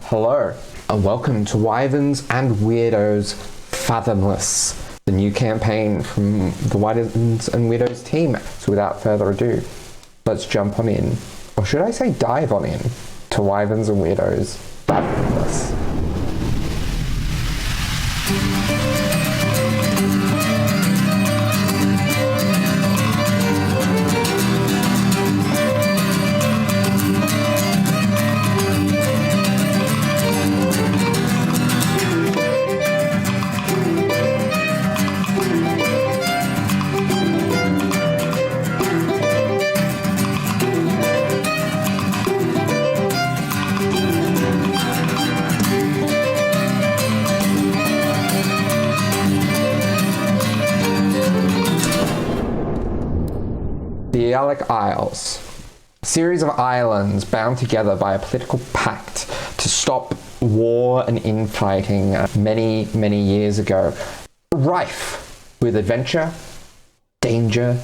Hello, and welcome to Wyverns and Weirdos Fathomless, the new campaign from the Wyverns and Weirdos team. So without further ado, let's jump on in, or should I say dive on in, to Wyverns and Weirdos Fathomless. The 𝘙𝘭𝘭𝘪𝘆, a series of islands bound together by a political pact to stop war and infighting many, many years ago, rife with adventure, danger,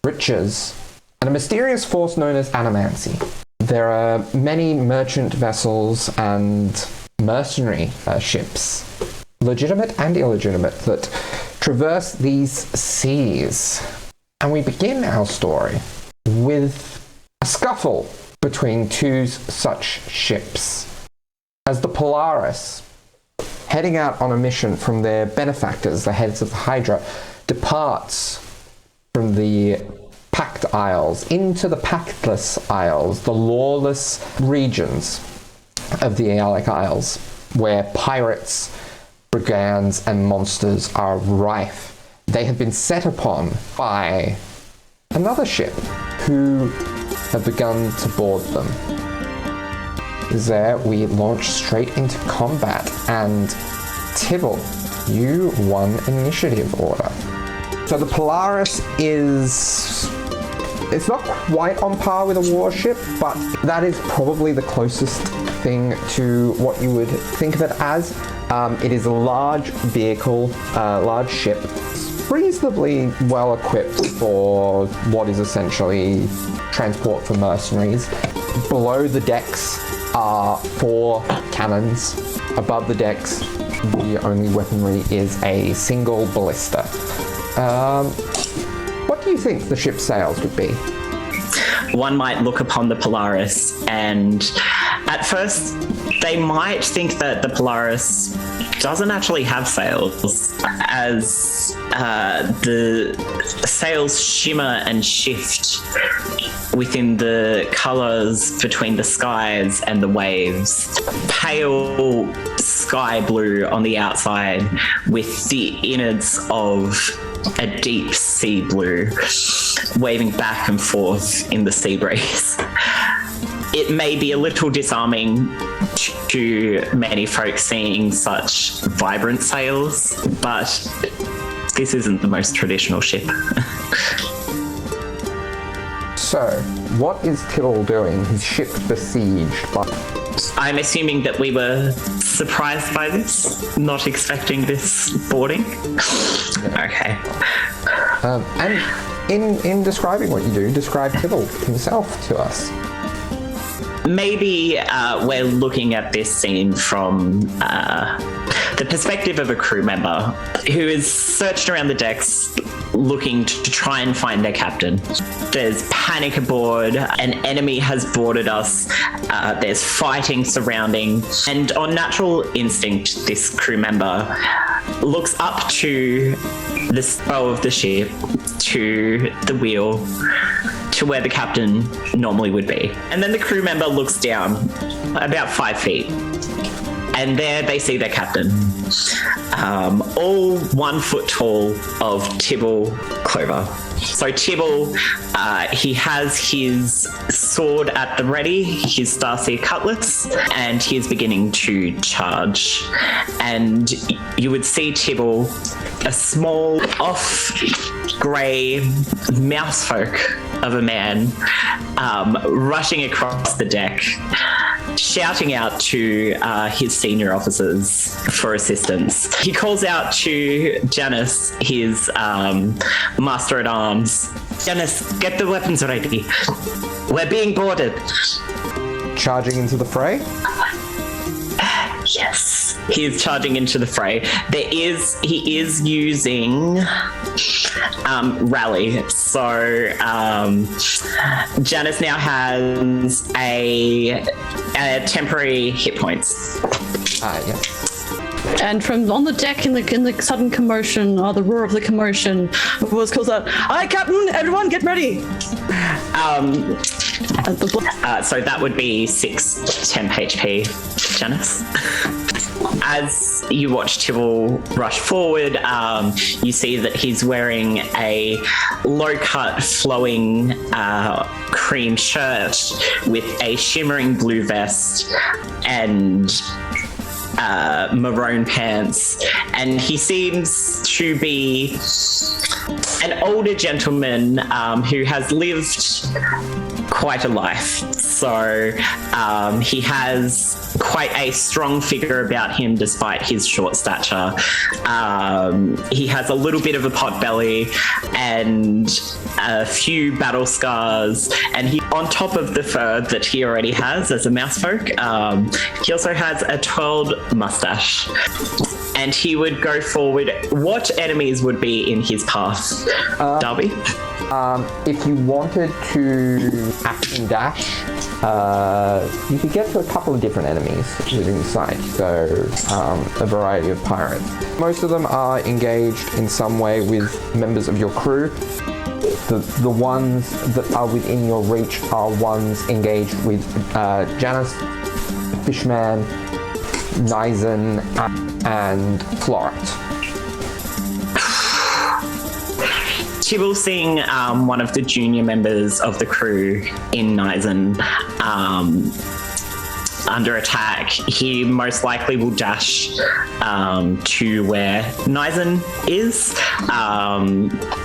riches, and a mysterious force known as 𝘙𝘭𝘭𝘪𝘆. There are many merchant vessels and mercenary ships, legitimate and illegitimate, that traverse these seas. And we begin our story with a scuffle between two such ships, as the Polaris, heading out on a mission from their benefactors, the heads of the Hydra, departs from the Pact Isles into the Pactless Isles, the lawless regions of the 𝘙𝘭𝘭𝘪𝘆, where pirates, brigands, and monsters are rife. They have been set upon by another ship who have begun to board them. There we launch straight into combat, and Tibble, you won initiative order. So the Polaris it's not quite on par with a warship, but that is probably the closest thing to what you would think of it as. It is a large vehicle, large ship, reasonably well equipped for what is essentially transport for mercenaries. Below the decks are 4 cannons. Above the decks, the only weaponry is a single ballista. What do you think the ship's sails would be? One might look upon the Polaris, and at first they might think that the Polaris doesn't actually have sails, as the sails shimmer and shift within the colors between the skies and the waves. Pale sky blue on the outside with the innards of a deep sea blue waving back and forth in the sea breeze. It may be a little disarming to many folks seeing such vibrant sails, but this isn't the most traditional ship. So, what is Tibble doing? His ship besieged by... I'm assuming that we were surprised by this, not expecting this boarding. Okay. And in describing what you do, describe Tibble himself to us. Maybe we're looking at this scene from the perspective of a crew member who is searched around the decks looking to try and find their captain. There's panic aboard, an enemy has boarded us, there's fighting surrounding, and on natural instinct, this crew member looks up to the bow of the ship, to the wheel, to where the captain normally would be. And then the crew member looks down about 5 feet, and there they see their captain, all 1 foot tall of Tibble Clover. So Tibble, he has his sword at the ready, his 𝘙𝘭𝘭𝘪𝘆 cutlass, and he is beginning to charge. And you would see Tibble, a small, off-grey mousefolk of a man, rushing across the deck, shouting out to his senior officers for assistance. He calls out to Janice, his master-at-arms. Janice, get the weapons ready. We're being boarded. Charging into the fray? Yes, he is charging into the fray. He is using rally. So Janice now has a temporary hit points. Yes. And from on the deck in the sudden commotion, or the roar of the commotion, a voice calls out, "Aye, Captain! Everyone, get ready!" So that would be 6 temp HP, Janice. As you watch Tibble rush forward, you see that he's wearing a low-cut, flowing cream shirt with a shimmering blue vest and maroon pants, and he seems to be an older gentleman who has lived quite a life. So he has quite a strong figure about him despite his short stature. He has a little bit of a pot belly and a few battle scars, and he, on top of the fur that he already has as a mousefolk, he also has a twirled mustache. And he would go forward. What enemies would be in his path, Darby? If you wanted to action dash, you could get to a couple of different enemies within sight, so a variety of pirates. Most of them are engaged in some way with members of your crew. The ones that are within your reach are ones engaged with Janice, Fishman, 𝘬𝘀, and Floret. Tibble seeing one of the junior members of the crew in 𝘬𝘀 under attack, he most likely will dash to where 𝘬𝘀 is.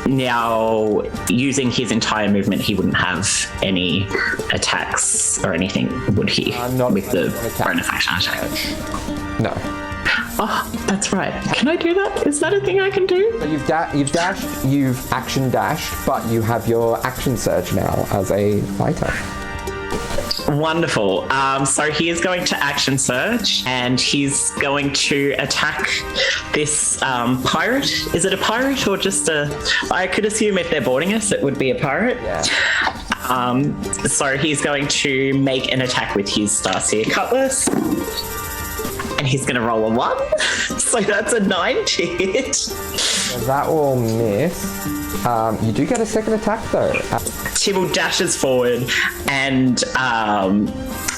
Now, using his entire movement, he wouldn't have any attacks or anything, would he? Not with the attack. bonus action attack. No. Oh, that's right. Can I do that? Is that a thing I can do? So you've dashed, you've action dashed, but you have your action surge now as a fighter. Wonderful. So he is going to action surge, and he's going to attack this pirate. Is it a pirate or just a... I could assume if they're boarding us, it would be a pirate. Yeah. So he's going to make an attack with his 𝘬𝘭𝘭𝘪𝘀 cutlass. And he's going to roll a 1. So that's a 9 to hit. So that will miss. You do get a second attack though. Tibble dashes forward and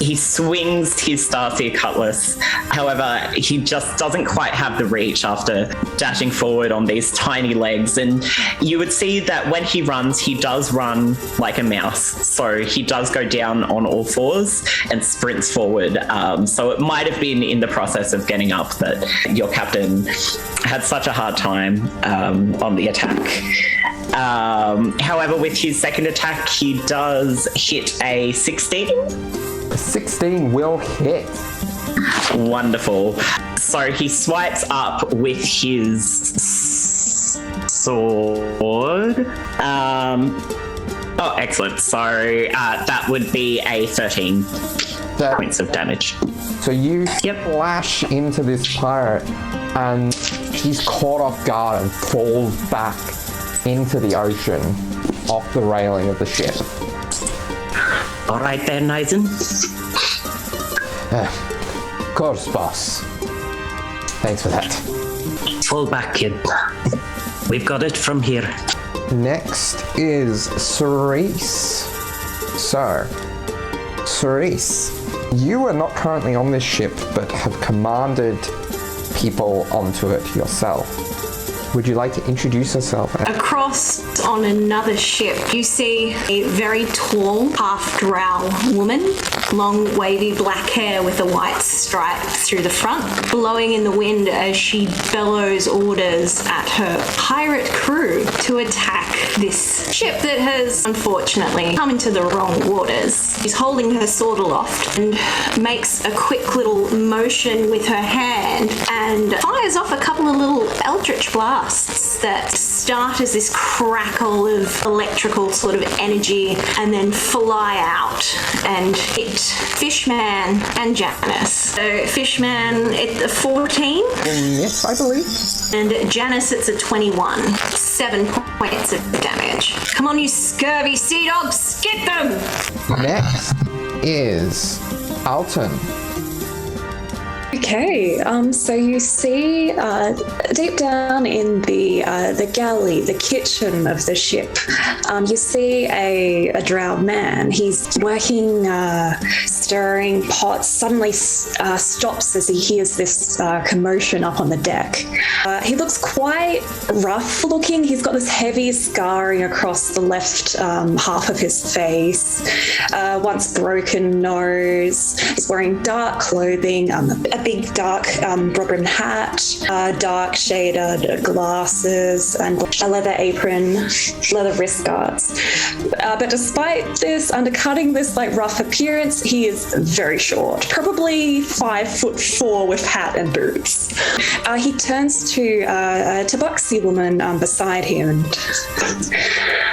he swings his 𝘬𝘭𝘭𝘪𝘀 cutlass. However, he just doesn't quite have the reach after dashing forward on these tiny legs. And you would see that when he runs, he does run like a mouse. So he does go down on all fours and sprints forward. So it might have been in the process of getting up that your captain had such a hard time on the attack. However, with his second attack, he does hit a 16. A 16 will hit. Wonderful. So he swipes up with his sword. Oh, excellent. So that would be a 13 points of damage. So you flash into this pirate, and she's caught off guard and falls back into the ocean off the railing of the ship. All right then, 𝘬𝘀. Of course, boss. Thanks for that. Fall back, kid. We've got it from here. Next is 𝘬𝘀. So, 𝘬𝘀, you are not currently on this ship, but have commanded people onto it yourself. Would you like to introduce yourself? Across on another ship, you see a very tall, half-drow woman, long, wavy black hair with a white stripe through the front, blowing in the wind as she bellows orders at her pirate crew to attack this ship that has unfortunately come into the wrong waters. She's holding her sword aloft and makes a quick little motion with her hand and fires off a couple of little eldritch blasts that start as this crackle of electrical sort of energy and then fly out and hit Fishman and Janice. So Fishman, it's a 14. Yes, I believe. And Janice, it's a 21. 7 points of damage. Come on, you scurvy sea dogs, get them! Next is Alton. Okay, so you see deep down in the galley, the kitchen of the ship, you see a drow man. He's working, stirring pots, suddenly stops as he hears this commotion up on the deck. He looks quite rough looking. He's got this heavy scarring across the left half of his face, once broken nose. He's wearing dark clothing, a big dark broad-brimmed hat, dark shaded glasses, and a leather apron, leather wrist guards. But despite this, undercutting this like rough appearance, he is very short, probably 5'4" with hat and boots. He turns to Tabuxi woman beside him and,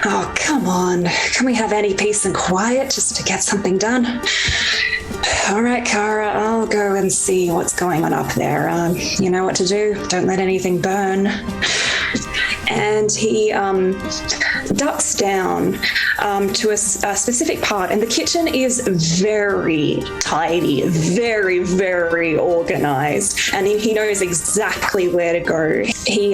oh, come on, can we have any peace and quiet just to get something done? All right, Kara, I'll go and see what's going on up there. You know what to do. Don't let anything burn. And he ducks down to a specific part, and the kitchen is very tidy, very, very organized, and he knows exactly where to go. He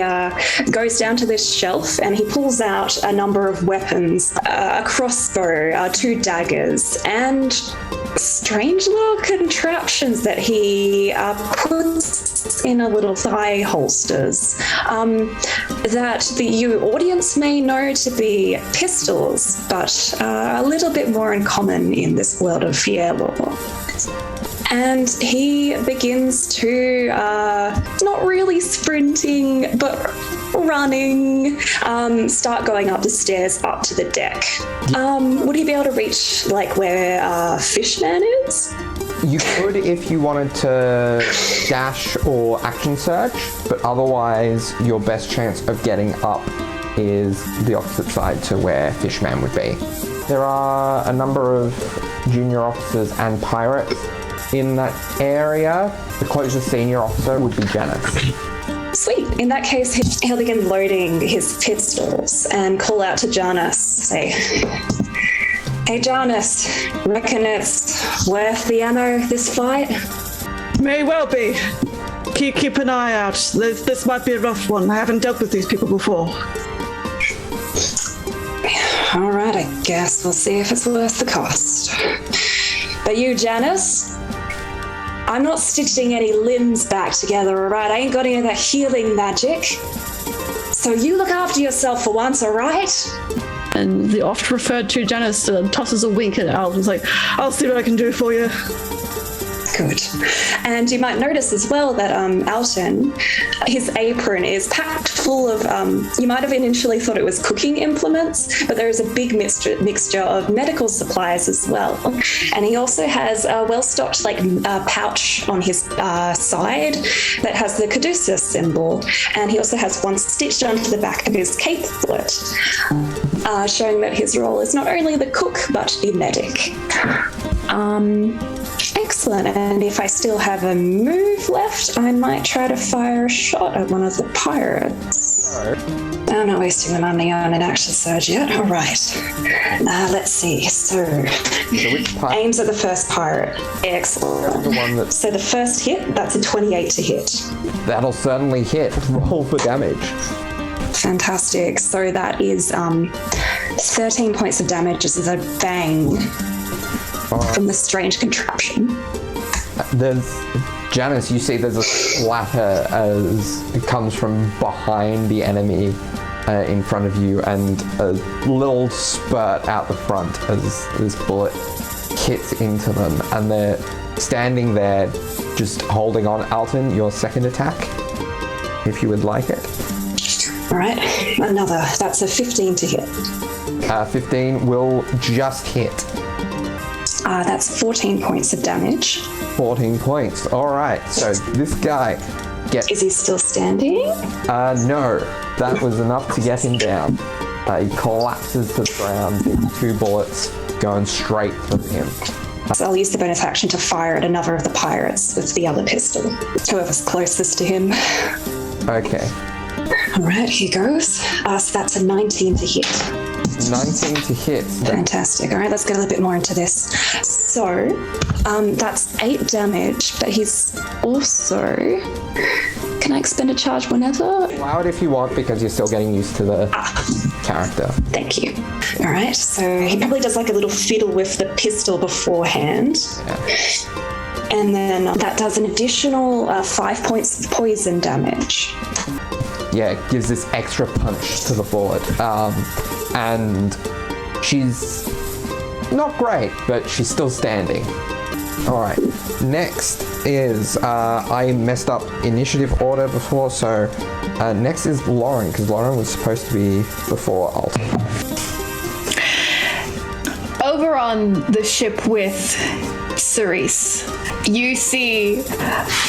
goes down to this shelf and he pulls out a number of weapons, a crossbow, 2 daggers, and strange little contraptions that he puts in a little thigh holsters that the audience may know to be pistols, but a little bit more uncommon in this world of Fierlor. And he begins to, not really sprinting, but running, start going up the stairs up to the deck. Would he be able to reach like where Fishman is? You could if you wanted to dash or action surge, but otherwise your best chance of getting up is the opposite side to where Fishman would be. There are a number of junior officers and pirates in that area. The closest senior officer would be Janice. Sweet. In that case, he'll begin loading his pistols and call out to Janice, say, "Hey Janice, reckon it's worth the ammo, this fight?" May well be. Keep an eye out. This might be a rough one. I haven't dealt with these people before. All right, I guess we'll see if it's worth the cost. But you, Janice, I'm not stitching any limbs back together, all right? I ain't got any of that healing magic. So you look after yourself for once, all right? And the oft referred to Janice tosses a wink at Al and is like, I'll see what I can do for you. Good. And you might notice as well that Alton, his apron is packed full of, you might have initially thought it was cooking implements, but there is a big mixture of medical supplies as well. And he also has a well-stocked pouch on his side that has the 𝘬𝘭𝘪 symbol. And he also has one stitched onto the back of his capelet, showing that his role is not only the cook, but the medic. Excellent, and if I still have a move left, I might try to fire a shot at one of the pirates. I'm not wasting the money on an action surge yet. All right. Let's see. So which pirate? Aims at the first pirate. Excellent. The one that... So the first hit, that's a 28 to hit. That'll certainly hit. Roll for damage. Fantastic. So that is 13 points of damage. This is a bang from the strange contraption. There's Janice, you see there's a splatter as it comes from behind the enemy in front of you, and a little spurt out the front as this bullet hits into them, and they're standing there just holding on. Alton, your second attack, if you would like it. All right, another. That's a 15 to hit. 15 will just hit. That's 14 points of damage. 14 points. All right, so this guy gets... Is he still standing? No, that was enough to get him down. He collapses to the ground, these 2 bullets going straight through him. So I'll use the bonus action to fire at another of the pirates with the other pistol. Whoever's closest to him. Okay. All right, here goes. So that's a 19 to hit. 19 to hit. Fantastic. All right, let's get a little bit more into this. So, that's 8 damage, but he's also... Can I expend a charge whenever? Allow it if you want, because you're still getting used to the character. Thank you. All right, so he probably does like a little fiddle with the pistol beforehand. Yeah. And then that does an additional 5 points of poison damage. Yeah, it gives this extra punch to the bullet. And she's not great, but she's still standing. All right, next is, I messed up initiative order before, so next is Lauren, because Lauren was supposed to be before Alton. Over on the ship with Cerise, you see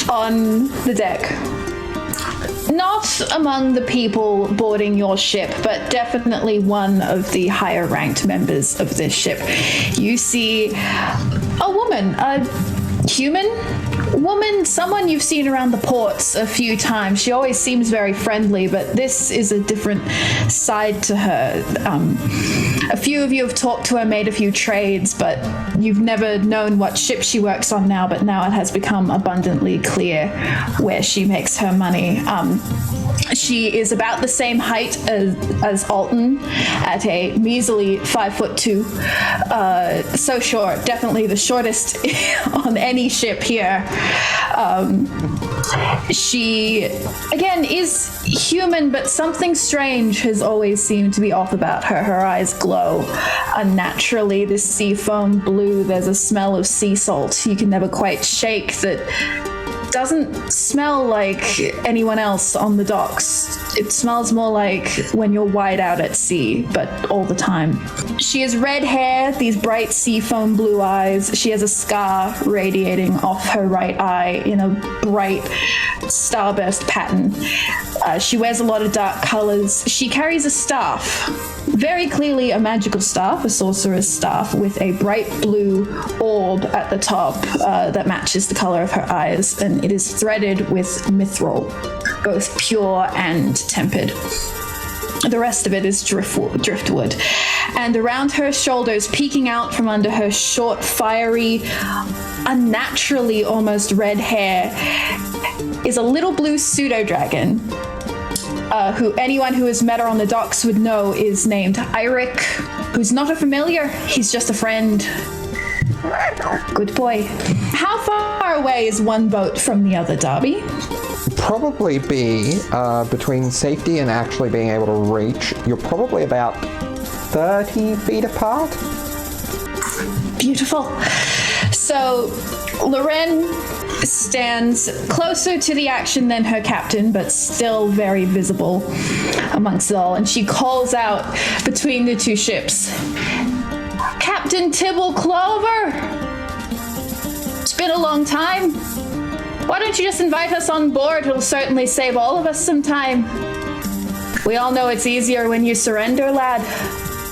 on the deck, not among the people boarding your ship, but definitely one of the higher ranked members of this ship, you see a woman, a human woman, someone you've seen around the ports a few times. She always seems very friendly, but this is a different side to her. A few of you have talked to her, made a few trades, but you've never known what ship she works on now, but now it has become abundantly clear where she makes her money. She is about the same height as Alton, at a measly 5'2". So short, definitely the shortest on any ship here. She, again, is human, but something strange has always seemed to be off about her. Her eyes glow unnaturally, this sea foam blue. There's a smell of sea salt you can never quite shake that doesn't smell like anyone else on the docks. It smells more like when you're wide out at sea, but all the time. She has red hair, these bright seafoam blue eyes. She has a scar radiating off her right eye in a bright starburst pattern. She wears a lot of dark colors. She carries a staff, very clearly a magical staff, a sorcerer's staff, with a bright blue orb at the top that matches the color of her eyes, and it is threaded with mithril, both pure and tempered. The rest of it is driftwood. And around her shoulders, peeking out from under her short, fiery, unnaturally almost red hair, is a little blue pseudo-dragon, who anyone who has met her on the docks would know is named 𝘬𝘬𝘬𝘬, who's not a familiar, he's just a friend. Good boy. How far away is one boat from the other, Darby? Probably be between safety and actually being able to reach. You're probably about 30 feet apart. Beautiful. So, Loren stands closer to the action than her captain, but still very visible amongst it all, and she calls out between the two ships, "Captain Tibble Clover! It's been a long time. Why don't you just invite us on board? It'll certainly save all of us some time. We all know it's easier when you surrender, lad."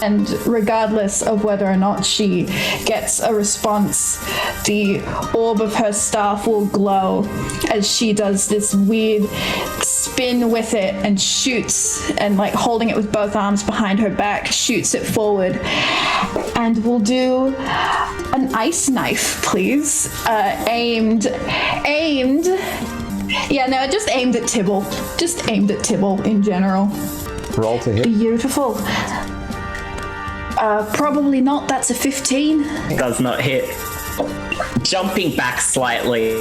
And regardless of whether or not she gets a response, the orb of her staff will glow as she does this weird spin with it and shoots, and like holding it with both arms behind her back, shoots it forward. And we'll do an ice knife, please. Aimed. Yeah, no, just aimed at Tibble. Just aimed at Tibble in general. Roll to hit. Beautiful. Probably not. That's a 15. Does not hit. Jumping back slightly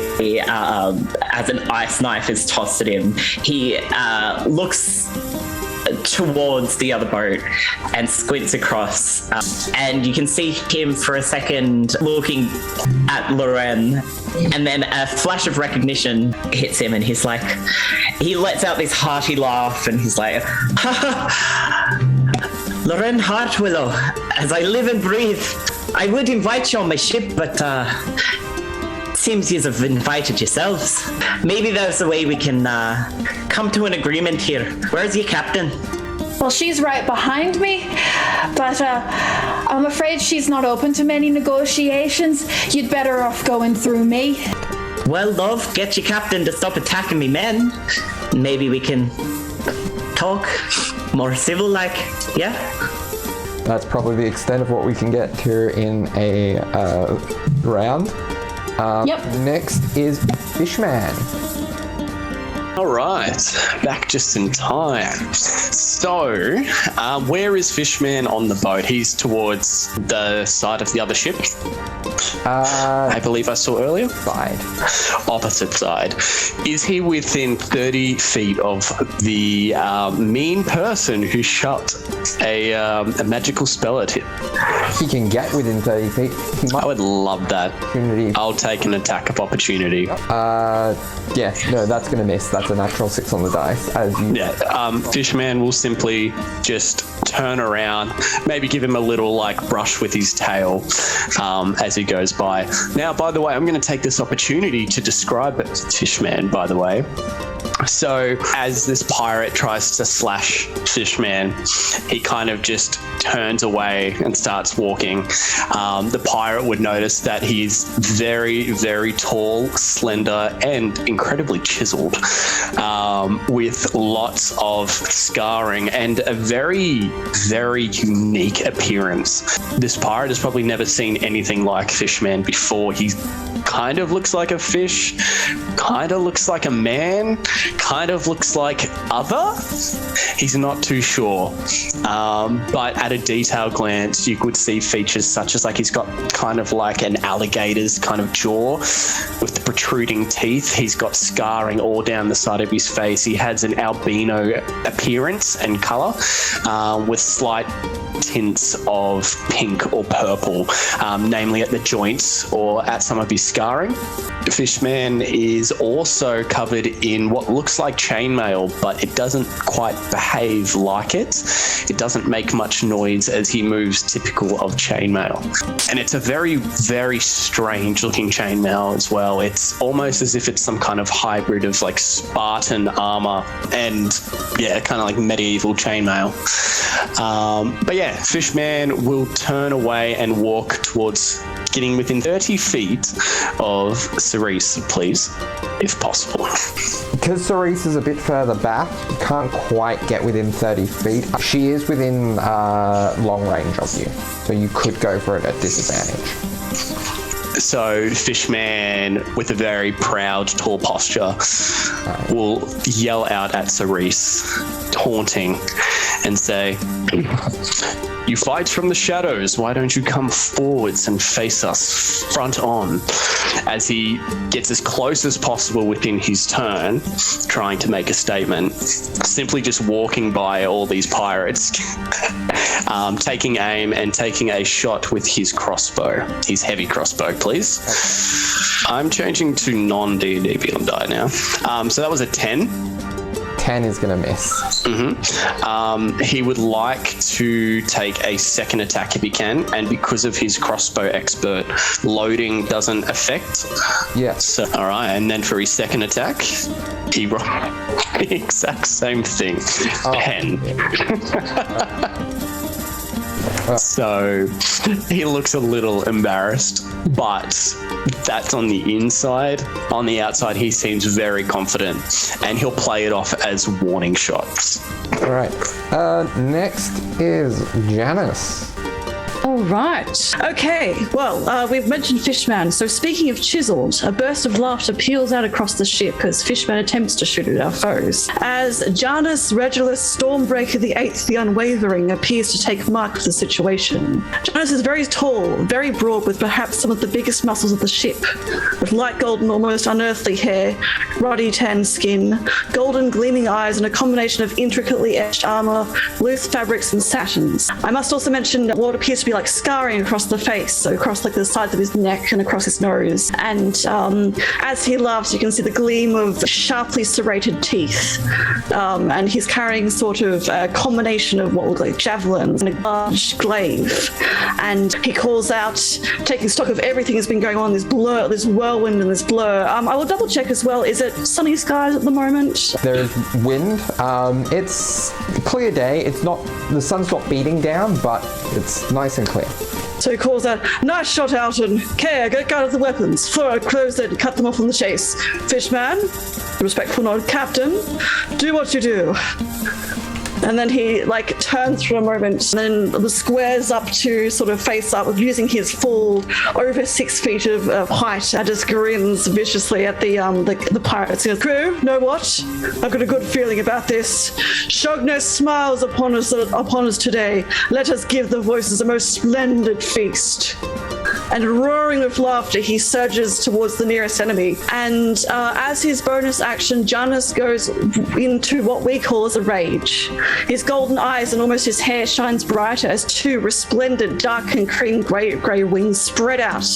as an ice knife is tossed at him, he looks towards the other boat and squints across, and you can see him for a second looking at Loren, and then a flash of recognition hits him, and he's like, he lets out this hearty laugh, and he's like, "Loren Heartwillow, as I live and breathe, I would invite you on my ship, but Seems you have invited yourselves. Maybe there's a way we can come to an agreement here. Where's your captain? Well, she's right behind me, but I'm afraid she's not open to many negotiations. You'd better off going through me. Well, love, get your captain to stop attacking me men. Maybe we can talk more civil-like, yeah? That's probably the extent of what we can get to in a round. Yep. Next is Fishman. All right, back just in time. So, where is Fishman on the boat? He's towards the side of the other ship. I believe I saw earlier. Side. Opposite side. Is he within 30 feet of the mean person who shot a magical spell at him? He can get within 30 feet. He might I would love that. opportunity. I'll take an attack of opportunity. Yeah, no, that's going to miss. That's a natural 6 on the dice. As you Yeah, Fishman will simply just turn around, maybe give him a little brush with his tail as he goes by. Now, by the way, I'm going to take this opportunity to describe it, Fishman, by the way. So as this pirate tries to slash Fishman, he kind of just turns away and starts walking. The pirate would notice that he's very, very tall, slender, and incredibly chiseled, with lots of scarring and a very, very unique appearance. This pirate has probably never seen anything like Fishman before. He kind of looks like a fish, kind of looks like a man, kind of looks like other. He's not too sure. But at a detailed glance, you could see features such as he's got kind of like an alligator's kind of jaw with the protruding teeth. He's got scarring all down the side of his face. He has an albino appearance and color, with slight tints of pink or purple, namely at the joints or at some of his scarring. Fishman is also covered in what looks like chainmail, but it doesn't quite behave like it. It doesn't make much noise as he moves, typical of chainmail. And it's a very, very strange looking chainmail as well. It's almost as if it's some kind of hybrid of Spartan armor and kind of medieval chainmail. But yeah, Fishman will turn away and walk towards getting within 30 feet of 𝘬𝘁, please, if possible. Because 𝘬𝘁 is a bit further back, you can't quite get within 30 feet. She is within long range of you, so you could go for it at disadvantage. So Fishman, with a very proud, tall posture, will yell out at 𝘬𝘁, taunting, and say, "You fight from the shadows. Why don't you come forwards and face us front on?" As he gets as close as possible within his turn, trying to make a statement, simply just walking by all these pirates, taking aim and taking a shot with his crossbow, his heavy crossbow, please. I'm changing to non-D&D Beyond Die now. So that was a 10. 10 is going to miss. He would like to take a second attack if he can, and because of his crossbow expert, loading doesn't affect. Yes. So, all right, and then for his second attack, he rolled the exact same thing. 10. So he looks a little embarrassed, but that's on the inside. On the outside, he seems very confident, and he'll play it off as warning shots. All right. Next is Janice. All right. Okay. Well, we've mentioned Fishman. So speaking of chiseled, a burst of laughter peals out across the ship as Fishman attempts to shoot at our foes. As Janus Regulus Stormbreaker the Eighth, the Unwavering, appears to take mark of the situation. Janus is very tall, very broad, with perhaps some of the biggest muscles of the ship, with light golden, almost unearthly hair, ruddy tan skin, golden gleaming eyes, and a combination of intricately etched armor, loose fabrics, and satins. I must also mention what appears to be scarring across the face, so across like the sides of his neck and across his nose. And as he laughs, you can see the gleam of sharply serrated teeth. And he's carrying sort of a combination of what look like javelins and a large glaive. And he calls out, taking stock of everything that's been going on, this blur, this whirlwind and this blur. I will double check as well, is it sunny skies at the moment? There is wind. It's clear day. The sun's not beating down, but it's nice and clear. So he calls out, nice shot, Alton. Care, get guard of the weapons. Flora, close it, cut them off on the chase. Fishman, respectful nod, Captain, do what you do. And then he turns for a moment and then squares up to sort of face up using his full over 6 feet of height and just grins viciously at the pirates. He goes, crew, know what? I've got a good feeling about this. Shogness smiles upon us today. Let us give the voices a most splendid feast. And roaring with laughter, he surges towards the nearest enemy. And as his bonus action, Janus goes into what we call as a rage. His golden eyes and almost his hair shines brighter as 2 resplendent dark and cream grey wings spread out.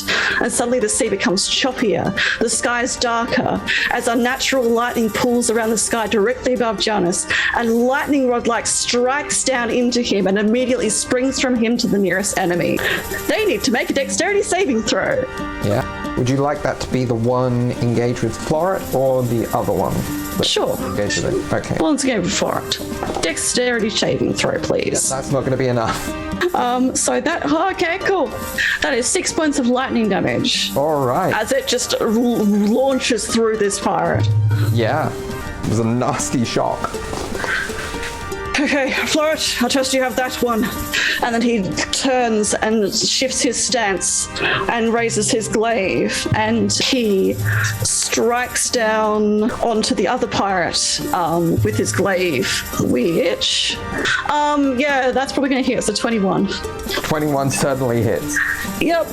And suddenly the sea becomes choppier. The sky is darker as unnatural lightning pulls around the sky directly above Janus. And lightning rod-like strikes down into him and immediately springs from him to the nearest enemy. They need to make a dexterity saving throw. Yeah. Would you like that to be the one engaged with Floret or the other one? Sure. Engaged with it. Okay. Let's go for it. Dexterity saving throw, please. That's not going to be enough. So that, okay, cool. That is 6 points of lightning damage. All right. As it just launches through this pirate. Yeah. It was a nasty shock. Okay, Floret, I trust you have that one. And then he turns and shifts his stance and raises his glaive, and he strikes down onto the other pirate with his glaive, which, yeah, that's probably going to hit. So 21. 21 certainly hits. Yep.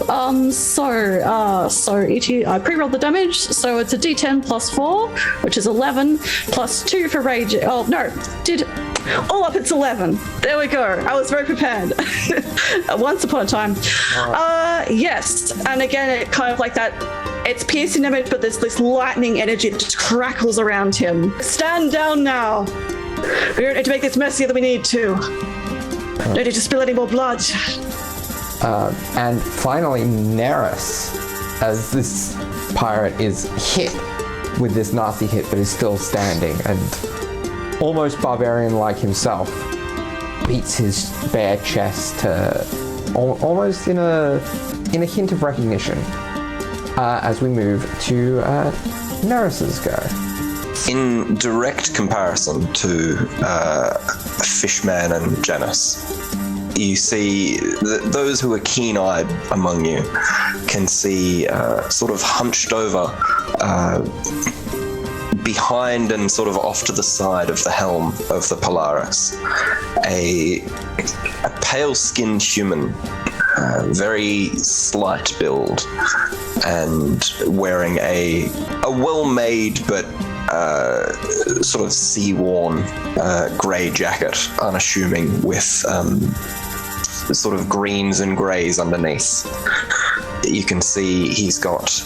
So Ichi, I pre-rolled the damage, so it's a D10 plus 4, which is 11, plus 2 for rage. Oh no, all up it's 11. There we go. I was very prepared. Once upon a time. Yes. And again, it kind of like that. It's piercing damage, but there's this lightning energy that just crackles around him. Stand down now. We don't need to make this messier than we need to. Don't need to spill any more blood. And finally, Neris, as this pirate is hit with this nasty hit, but is still standing and almost barbarian like himself, beats his bare chest to almost in a hint of recognition as we move to Neris's go. In direct comparison to Fishman and Janus, you see that those who are keen-eyed among you can see sort of hunched over behind and sort of off to the side of the helm of the Polaris, a pale-skinned human, very slight build, and wearing a well-made but sort of sea-worn grey jacket, unassuming, with sort of greens and greys underneath. You can see he's got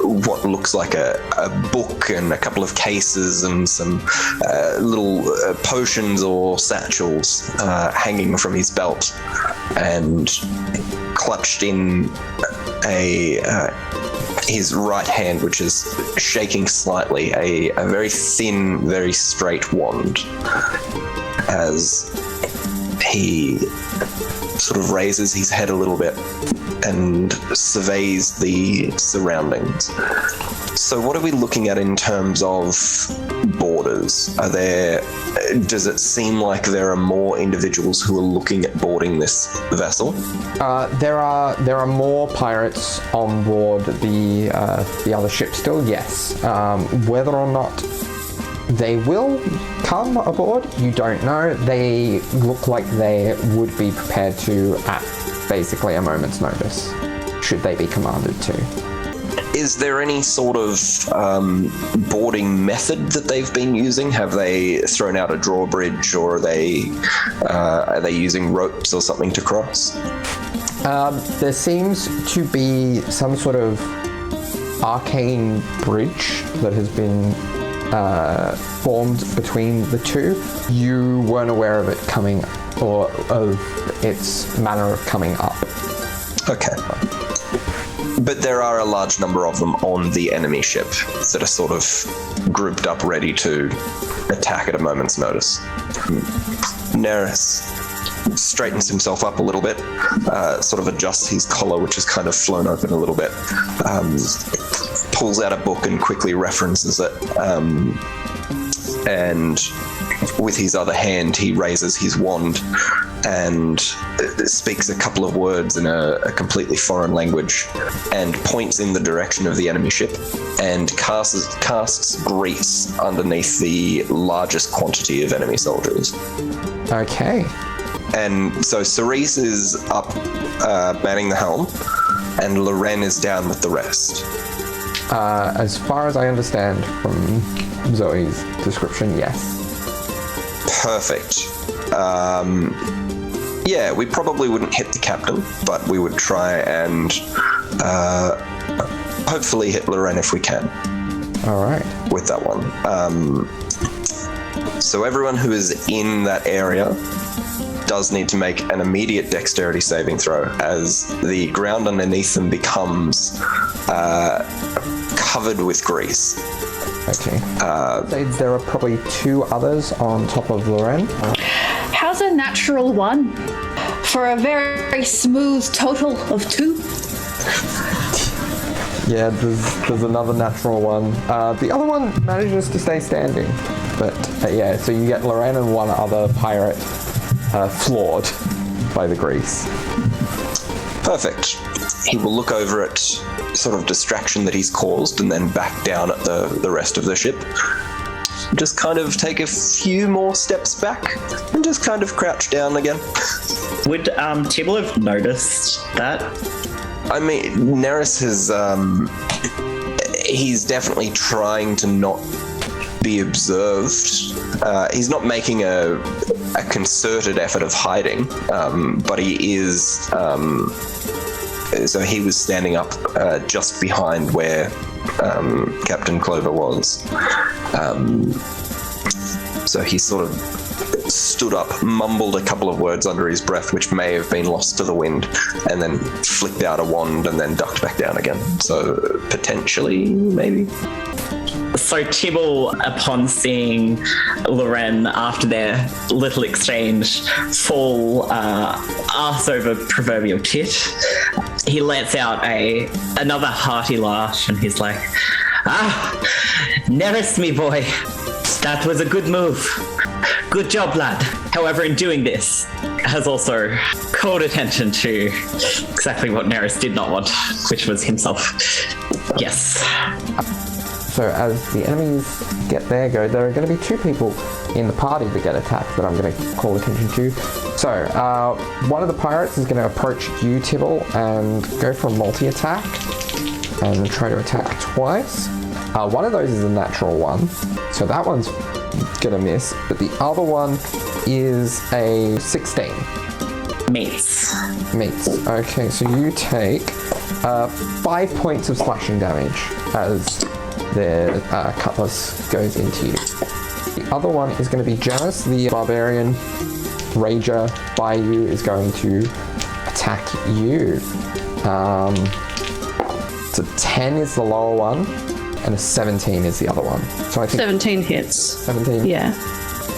what looks like a book and a couple of cases and some little potions or satchels hanging from his belt, and clutched in his right hand, which is shaking slightly, a very thin, very straight wand, as he sort of raises his head a little bit and surveys the surroundings. So what are we looking at in terms of borders? Does it seem like there are more individuals who are looking at boarding this vessel? There are more pirates on board the other ship still, yes. Whether or not they will come aboard, you don't know. They look like they would be prepared to at basically a moment's notice, should they be commanded to. Is there any sort of boarding method that they've been using? Have they thrown out a drawbridge, or are they using ropes or something to cross? There seems to be some sort of arcane bridge that has been formed between the two. You weren't aware of it coming, or of its manner of coming up. Okay. But there are a large number of them on the enemy ship that are sort of grouped up ready to attack at a moment's notice. Neris straightens himself up a little bit, sort of adjusts his collar, which has kind of flown open a little bit, pulls out a book and quickly references it, and with his other hand he raises his wand and speaks a couple of words in a completely foreign language and points in the direction of the enemy ship and casts grease underneath the largest quantity of enemy soldiers. Okay. And so Cerise is up manning the helm, and Loren is down with the rest. As far as I understand from Zoe's description, yes. Perfect. Yeah, we probably wouldn't hit the captain, but we would try and hopefully hit Loren if we can. All right. With that one. So everyone who is in that area does need to make an immediate dexterity saving throw as the ground underneath them becomes covered with grease. Okay. There are probably two others on top of Loren. How's a natural 1 for a very smooth total of 2? Yeah, there's another natural 1. The other one manages to stay standing. But yeah, so you get Loren and one other pirate floored by the grease. Perfect. He will look over at sort of distraction that he's caused and then back down at the rest of the ship. Just kind of take a few more steps back and just kind of crouch down again. Would Tibble have noticed that? I mean, Neris has, he's definitely trying to not be observed. He's not making a concerted effort of hiding, but he is, so he was standing up just behind where Captain Clover was. So he sort of stood up, mumbled a couple of words under his breath, which may have been lost to the wind, and then flicked out a wand and then ducked back down again. So potentially, maybe. So Tibble, upon seeing Loren after their little exchange fall arse over proverbial tit, he lets out another hearty laugh and he's like, Neris, me boy, that was a good move. Good job, lad. However, in doing this, has also called attention to exactly what Neris did not want, which was himself. Yes. So as the enemies get their go, there are going to be two people in the party that get attacked that I'm going to call attention to. So one of the pirates is going to approach you, Tibble, and go for a multi-attack and try to attack twice. One of those is a natural 1, so that one's going to miss, but the other one is a 16. Meets. Okay, so you take 5 points of slashing damage as the cutlass goes into you. The other one is going to be Janus, the barbarian rager by you, is going to attack you. So 10 is the lower one, and a 17 is the other one. So I think 17 hits. 17? Yeah.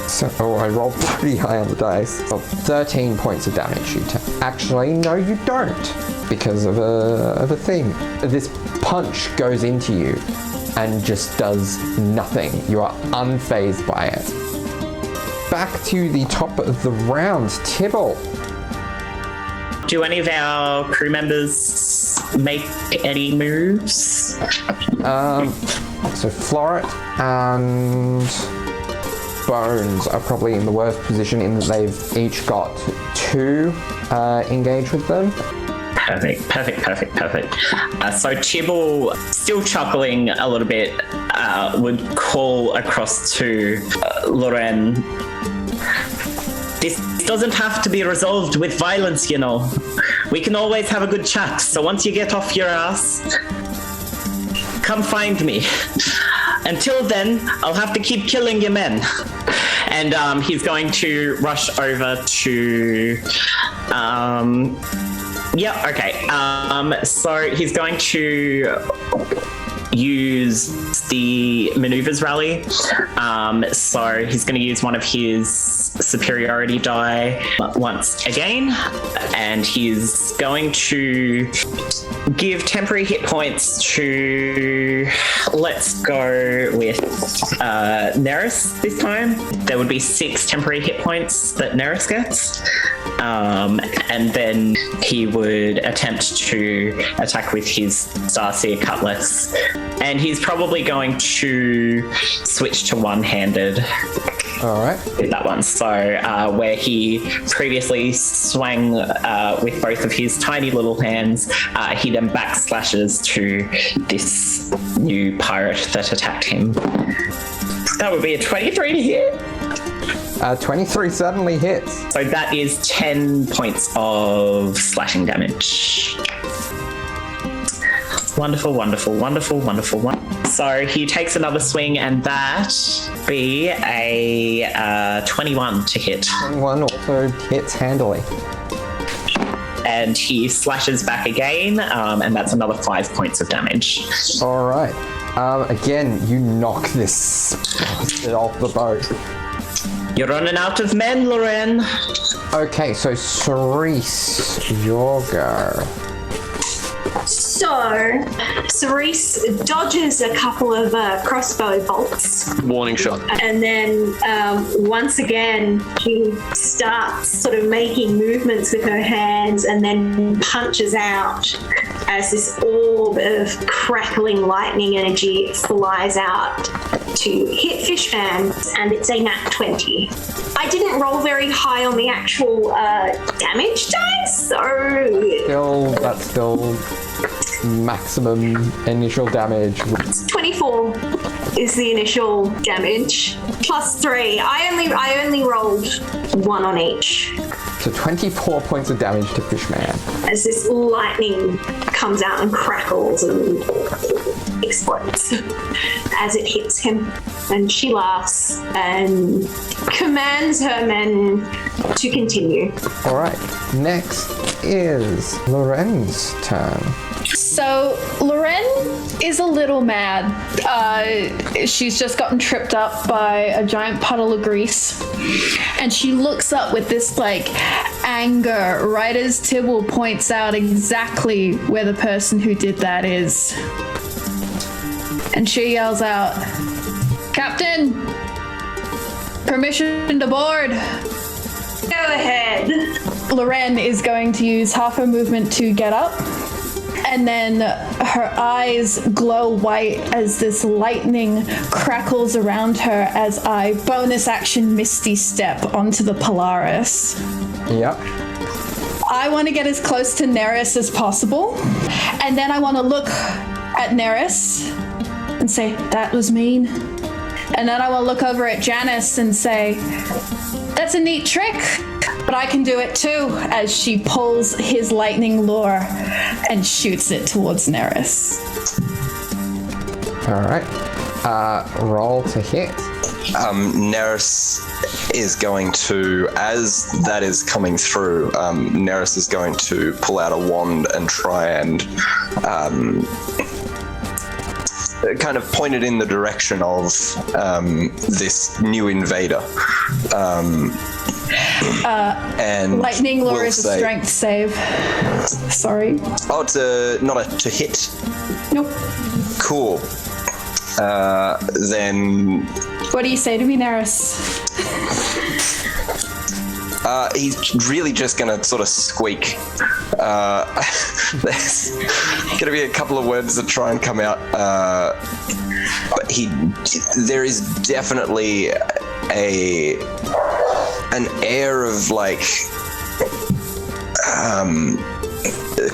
So, I rolled pretty high on the dice. Oh, 13 points of damage you take. Actually, no, you don't, because of a thing. This punch goes into you and just does nothing. You are unfazed by it. Back to the top of the round, Tibble. Do any of our crew members make any moves? So Floret and Bones are probably in the worst position in that they've each got 2 engage with them. Perfect. So Tibble, still chuckling a little bit, would call across to Loren. This doesn't have to be resolved with violence, you know. We can always have a good chat. So once you get off your ass, come find me. Until then, I'll have to keep killing your men. And he's going to rush over to... so he's going to use the maneuvers rally. So he's going to use one of his superiority die once again, and he's going to give temporary hit points to, let's go with Neris this time. There would be 6 temporary hit points that Neris gets. And then he would attempt to attack with his 𝘬𝘭𝘭𝘪𝘀 cutlass. And he's probably going to switch to one-handed. All right. With that one. So where he previously swung with both of his tiny little hands, he then backslashes to this new pirate that attacked him. That would be a 23 to hit. 23 certainly hits. So that is 10 points of slashing damage. Wonderful. So he takes another swing, and that be a 21 to hit. 21 also hits handily. And he slashes back again, and that's another 5 points of damage. All right. Again, you knock this bastard off the boat. You're running out of men, Loren. Okay, so Cerise, your go. So, Cerise dodges a couple of crossbow bolts. Warning shot. And then once again, she starts sort of making movements with her hands and then punches out as this orb of crackling lightning energy flies out to hit Fishman, and it's a nat 20. I didn't roll very high on the actual damage dice, so... That's still maximum initial damage. 24 is the initial damage, plus 3. I only rolled 1 on each. So 24 points of damage to Fishman. As this lightning comes out and crackles and explodes as it hits him. And she laughs and commands her men to continue. All right, next is Loren's turn. So Loren is a little mad. She's just gotten tripped up by a giant puddle of grease, and she looks up with this anger right as Tibble points out exactly where the person who did that is. And she yells out, "Captain, permission to board." Go ahead. Loren is going to use half her movement to get up, and then her eyes glow white as this lightning crackles around her as I bonus action Misty Step onto the Polaris. Yep. I want to get as close to Neris as possible, and then I want to look at Neris and say, "That was mean." And then I will look over at Janice and say, "That's a neat trick, but I can do it too," as she pulls his lightning lure and shoots it towards Neris. All right. Roll to hit. Neris is going to, as that is coming through, Neris is going to pull out a wand and try and kind of point it in the direction of this new invader. And lightning lure we'll is a strength save. Sorry. Oh, it's not a to hit. Nope. Cool. Then. What do you say to me, Neris? He's really just going to sort of squeak. There's going to be a couple of words that try and come out. But there is definitely an air of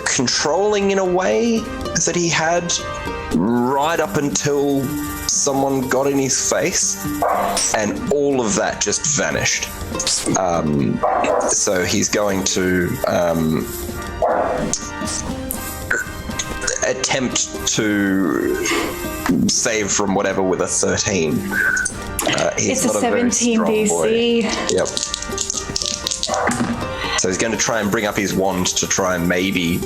controlling in a way that he had right up until someone got in his face, and all of that just vanished. So he's going to attempt to save from whatever with a 13. It's a 17 DC. Yep. So he's going to try and bring up his wand to try and maybe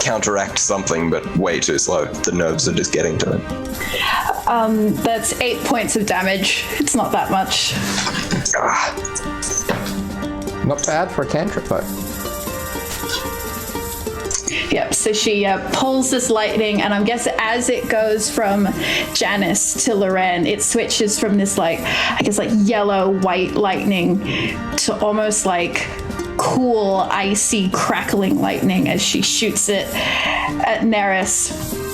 counteract something, but way too slow. The nerves are just getting to him. That's 8 points of damage. It's not that much. Not bad for a cantrip, though. Yep, so she pulls this lightning, and I guess as it goes from Janice to Loren, it switches from this, yellow-white lightning to almost like cool, icy, crackling lightning as she shoots it at Neris.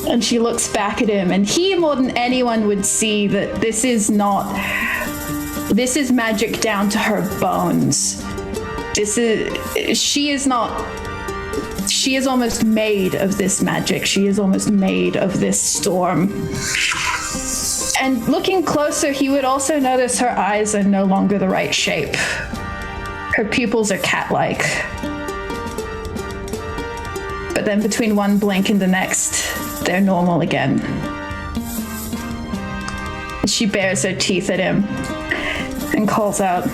And she looks back at him, and he, more than anyone, would see that this is magic down to her bones. She is almost made of this magic. She is almost made of this storm. And looking closer, he would also notice her eyes are no longer the right shape. Her pupils are cat-like. But then between one blink and the next, they're normal again. She bares her teeth at him and calls out,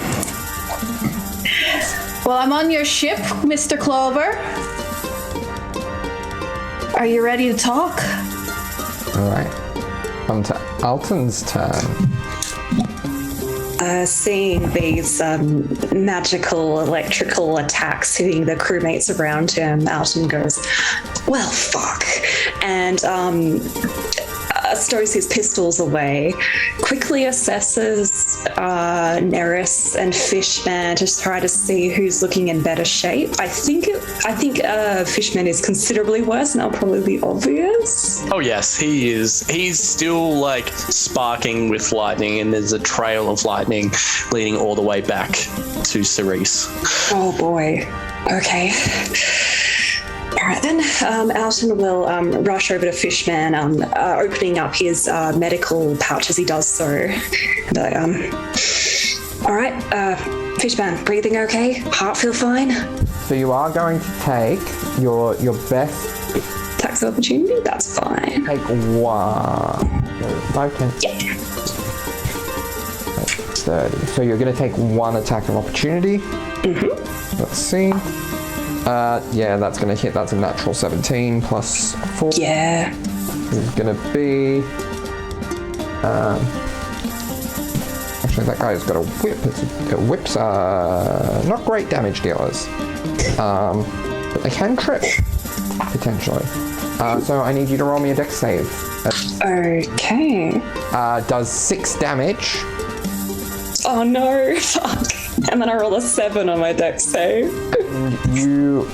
"Well, I'm on your ship, Mr. Clover. Are you ready to talk?" All right. On to Alton's turn. Seeing these magical electrical attacks hitting the crewmates around him, Alton goes, "Well, fuck," and stows his pistols away, quickly assesses Neris and Fishman to try to see who's looking in better shape. I think Fishman is considerably worse, and that'll probably be obvious. Oh yes, he is. He's still like sparking with lightning, and there's a trail of lightning leading all the way back to Cerise. Oh boy. Okay. All right then, Alton will rush over to Fishman, opening up his medical pouch as he does so. But, all right, Fishman, breathing okay? Heart feel fine? So you are going to take your best... Tax of opportunity? That's fine. Take one. 5, 10. Yeah. 30. So you're going to take one attack of opportunity. Mm-hmm. Let's see. Yeah, that's going to hit. That's a natural 17 plus 4. Yeah. Is going to be... actually, that guy's got a whip. Whips are not great damage dealers. But they can trip, potentially. So I need you to roll me a dex save. Okay. Does 6 damage. Oh no, fuck. And then I roll a 7 on my dex save. You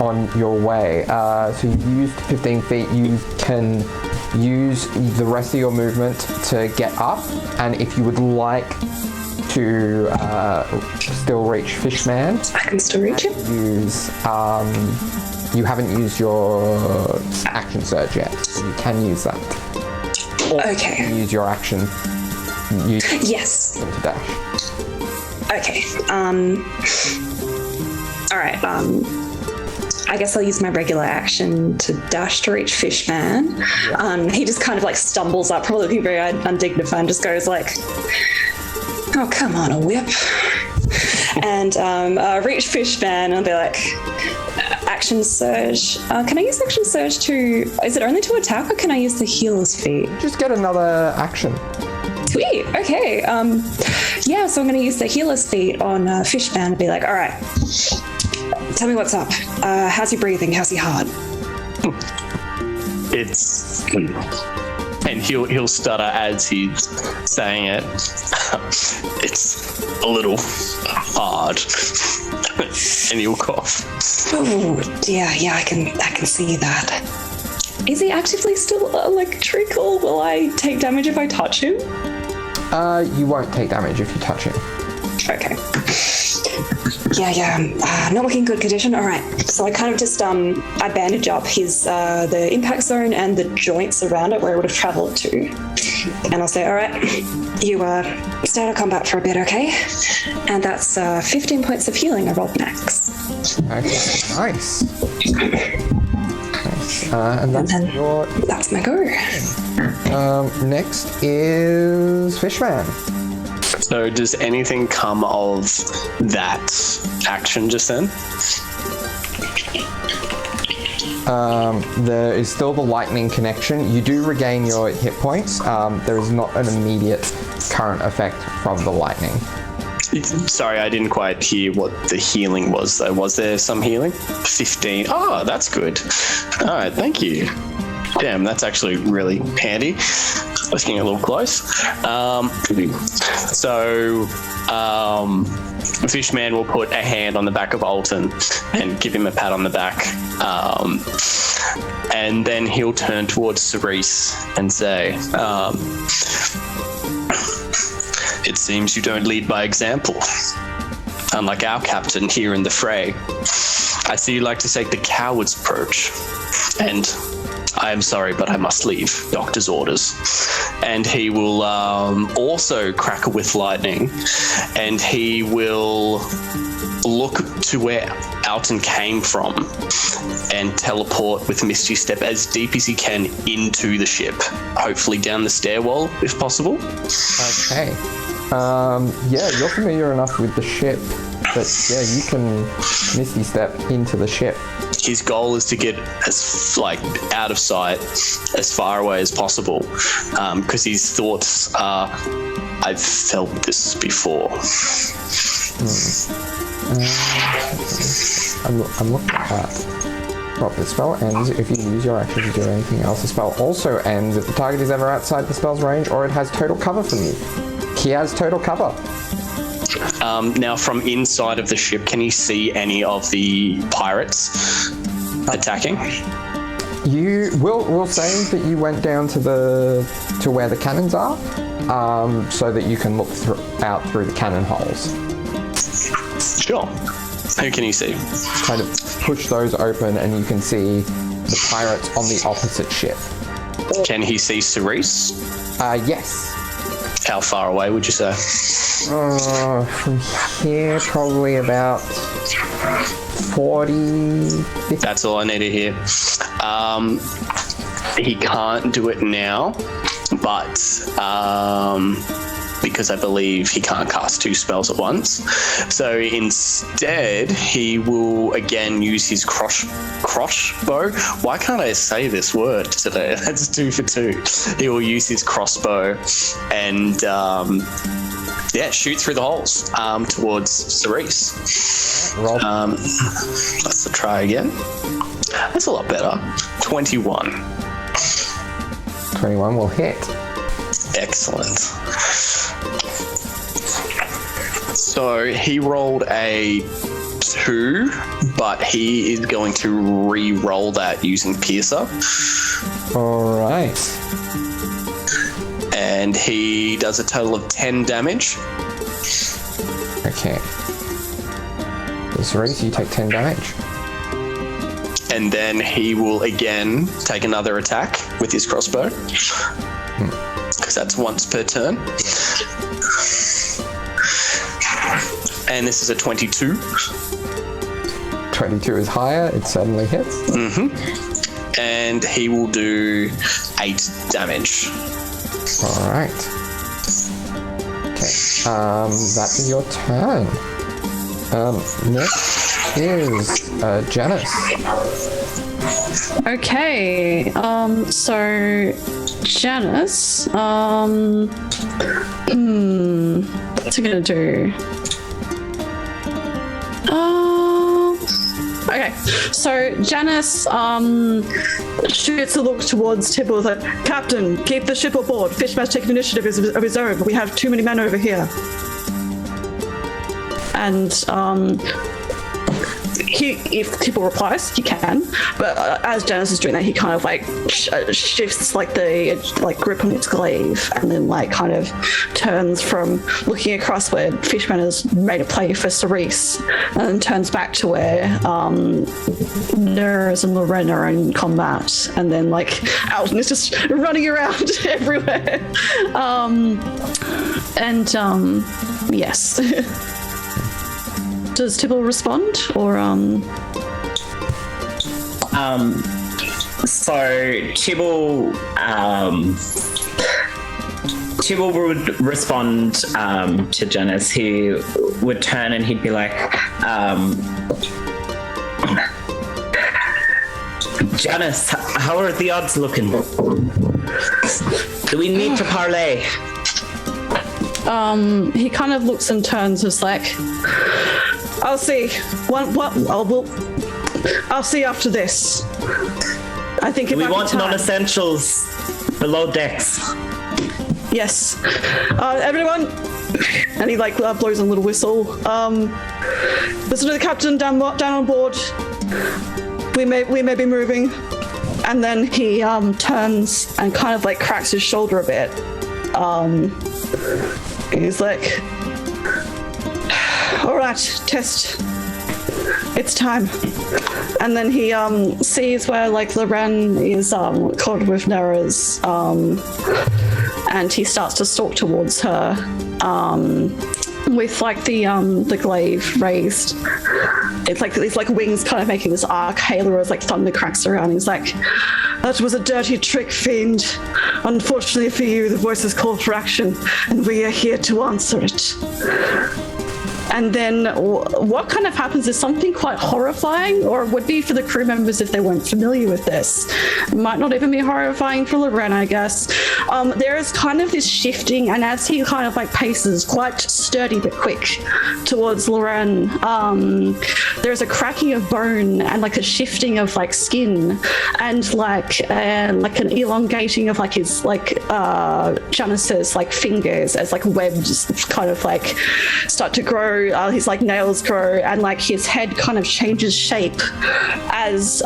on your way. So you've used 15 feet. You can use the rest of your movement to get up, and if you would like to still reach Fishman, I can still reach him. You haven't used your action surge yet. So you can use that. Or Okay. you can use your action. Yes. To dash. Okay. All right. I guess I'll use my regular action to dash to reach Fishman. Yeah. He just kind of like stumbles up, probably looking very undignified, and just goes like, "Oh, come on, a whip." And reach Fishman and be like, action surge. Can I use action surge to... Is it only to attack, or can I use the healer's feat? Just get another action. Sweet. Okay. Yeah, so I'm going to use the healer's feat on Fishman and be like, all right, tell me what's up. How's he breathing? How's he heart? It's... And he'll stutter as he's saying it. It's a little hard. And he'll cough. Oh, yeah, I can see that. Is he actively still electric, or will I take damage if I touch him? You won't take damage if you touch him. Okay. Yeah, not looking good condition. All right. So I kind of just I bandage up his the impact zone and the joints around it where it would have traveled to, and I'll say, all right, you stay out of combat for a bit, okay? And that's 15 points of healing. I rolled max. Okay, nice. And that's my go. Next is Fishman. So does anything come of that action just then? There is still the lightning connection. You do regain your hit points. There is not an immediate current effect from the lightning. Sorry, I didn't quite hear what the healing was, though. Was there some healing? 15. Oh, that's good. All right, thank you. Damn, that's actually really handy. I was getting a little close. Fishman will put a hand on the back of Alton and give him a pat on the back. And then he'll turn towards Cerise and say, it seems you don't lead by example. Unlike our captain here in the fray, I see you like to take the coward's approach. And I am sorry, but I must leave. Doctor's orders. And he will also crackle with lightning, and he will look to where Alton came from and teleport with Misty Step as deep as he can into the ship, hopefully down the stairwell if possible. Okay. Yeah, you're familiar enough with the ship that, yeah, you can Misty Step into the ship. His goal is to get as out of sight, as far away as possible, because his thoughts are, I've felt this before. I'm looking at that. Well, the spell ends if you use your action to do anything else. The spell also ends if the target is ever outside the spell's range or it has total cover from you. He has total cover. Now, from inside of the ship, can you see any of the pirates attacking? We'll say that you went down to where the cannons are, so that you can look out through the cannon holes. Sure. Who can you see? Kind of push those open, and you can see the pirates on the opposite ship. Can he see Cerise? Yes. How far away would you say? From here, probably about 40, 50. That's all I need to hear. He can't do it now, but because I believe he can't cast two spells at once. So instead, he will again use his crossbow. Why can't I say this word today? That's 2 for 2. He will use his crossbow and shoot through the holes towards Cerise. Let's try again. That's a lot better. 21. 21 will hit. Excellent. So he rolled a 2, but he is going to re-roll that using Piercer. All right. And he does a total of 10 damage. Okay. So you take 10 damage. And then he will again take another attack with his crossbow. Because that's once per turn. And this is a 22. 22 is higher. It certainly hits. Mm-hmm. And he will do 8 damage. All right. Okay. That is your turn. Next is Janice. Okay. So Janice. What's he gonna do? Okay, so Janice shoots a look towards Tibble, like, Captain, keep the ship aboard. Fishman's taking initiative of his own, but we have too many men over here. And if Tibble replies, he can. But as Janice is doing that, he kind of like shifts like the grip on its glaive, and then like kind of turns from looking across where Fishman has made a play for Cerise, and then turns back to where Nurse and Loren are in combat, and then like Alton is just running around everywhere. Yes. Does Tibble respond, or So Tibble would respond to Janice, who would turn and he'd be like, Janice, how are the odds looking? Do we need to parlay? he kind of looks and turns, is like, I'll see. I'll see after this. I think we want non-essentials below decks. Yes. Everyone. And he like blows a little whistle. Listen to the captain down on board. We may be moving. And then he turns and kind of like cracks his shoulder a bit. He's like, all right, test. It's time. And then he sees where like Loren is caught with Nera's, and he starts to stalk towards her with like the glaive raised. It's like wings kind of making this arc halo as like thunder cracks around. He's like, that was a dirty trick, fiend. Unfortunately for you, the voice is called for action, and we are here to answer it. And then what kind of happens is something quite horrifying, or would be for the crew members if they weren't familiar with this. It might not even be horrifying for Loren, I guess. There is kind of this shifting, and as he kind of like paces, quite sturdy but quick, towards Loren, there's a cracking of bone and like a shifting of like skin, and like an elongating of like his like Janice's like fingers as like webs kind of like start to grow. His like nails grow, and like his head kind of changes shape as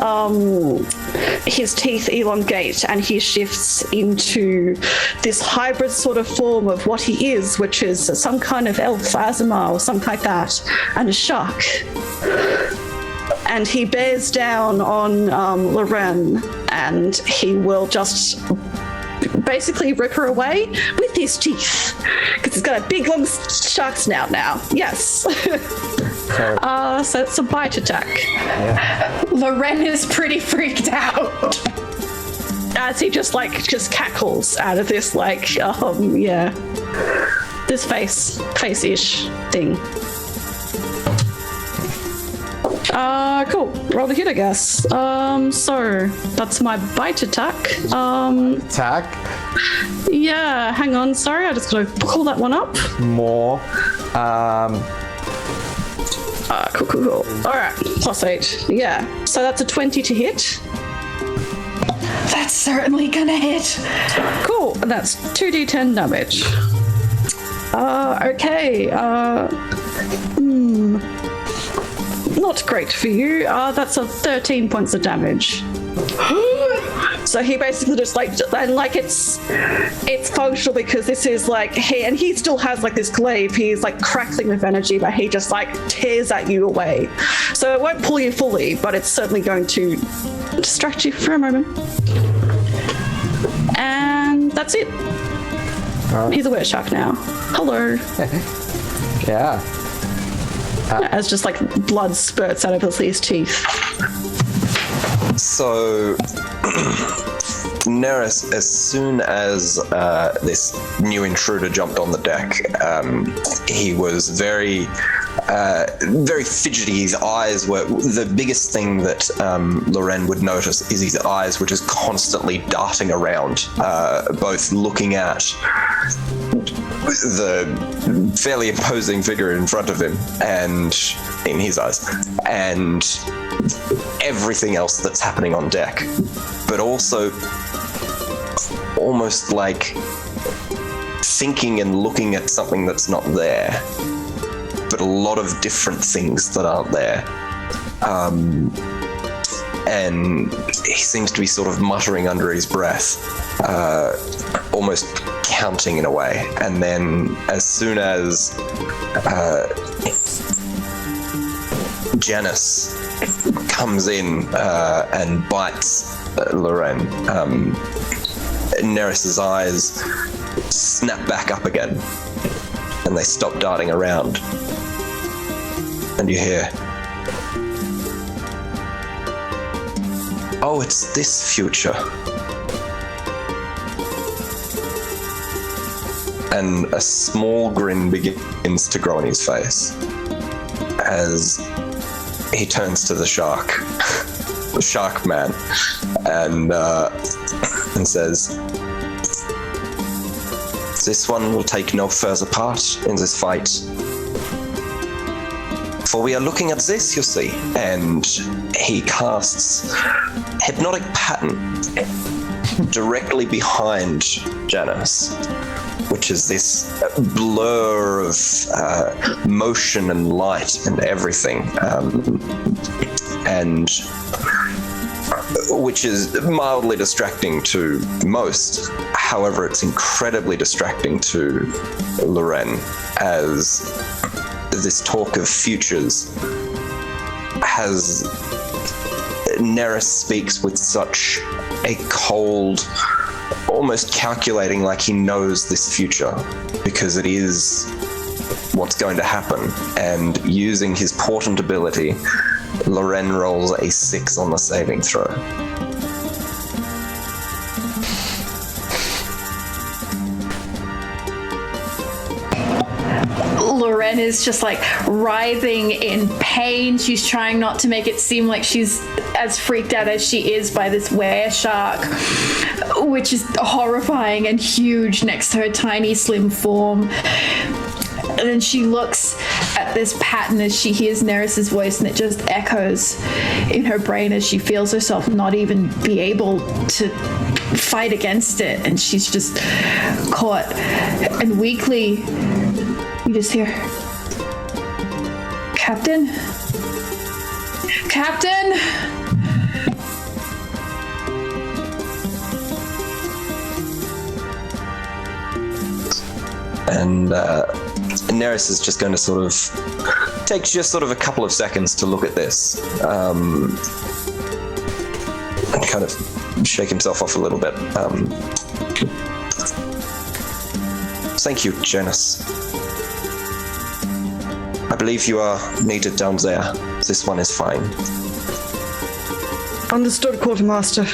his teeth elongate, and he shifts into this hybrid sort of form of what he is, which is some kind of elf, Azima, or something like that, and a shark. And he bears down on Loren, and he will just basically rip her away with his teeth, because he's got a big long shark snout now. Yes. So it's a bite attack. Yeah. Loren is pretty freaked out as he just cackles out of this this face-ish thing. Cool. Roll the hit, I guess. So that's my bite attack. Attack? Yeah, hang on. Sorry, I just gotta pull that one up. More. Cool. All right, +8. Yeah. So that's a 20 to hit. That's certainly gonna hit. Cool. That's 2d10 damage. Okay. Not great for you. That's a 13 points of damage. So he basically just it's functional because this is like he still has like this glaive. He's like crackling with energy, but he just like tears at you away. So it won't pull you fully, but it's certainly going to distract you for a moment. And that's it. He's a were-shark now. Hello. Yeah. As just like blood spurts out of his teeth. So, Neris, as soon as this new intruder jumped on the deck, he was very fidgety. His eyes were the biggest thing that Loren would notice is his eyes were just constantly darting around, both looking at the fairly imposing figure in front of him and in his eyes, and everything else that's happening on deck, but also almost like thinking and looking at something that's not there, but a lot of different things that aren't there. And he seems to be sort of muttering under his breath, almost counting in a way. And then as soon as Janice comes in and bites Loren, Neris's eyes snap back up again, and they stop darting around. And you hear, "Oh, it's this future." And a small grin begins to grow on his face as he turns to the shark, the shark man, and says, "This one will take no further part in this fight. For we are looking at this, you see." And he casts hypnotic pattern directly behind Janice, which is this blur of motion and light and everything, and which is mildly distracting to most. However, it's incredibly distracting to Loren, as this talk of futures has Neris speaks with such a cold, almost calculating, like he knows this future because it is what's going to happen. And using his portent ability, Loren rolls a 6 on the saving throw. Loren is just like writhing in pain. She's trying not to make it seem like she's as freaked out as she is by this were shark, which is horrifying and huge next to her tiny, slim form. And then she looks at this pattern as she hears Neris's voice, and it just echoes in her brain as she feels herself not even be able to fight against it. And she's just caught. And weakly, you just hear, "Captain? Captain?" And Neris is just going to sort of take just sort of a couple of seconds to look at this, and kind of shake himself off a little bit. Thank you, Janice. I believe you are needed down there. This one is fine. Understood, Quartermaster.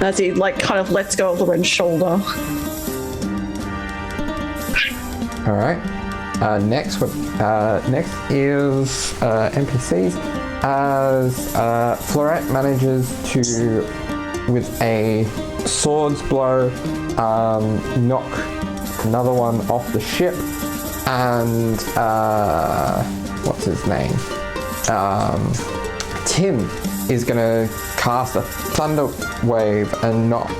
As he, kind of lets go of Loren's shoulder. All right. Next is NPCs. As Florette manages to, with a sword's blow, knock another one off the ship, and what's his name? Tim is going to cast a thunder wave and knock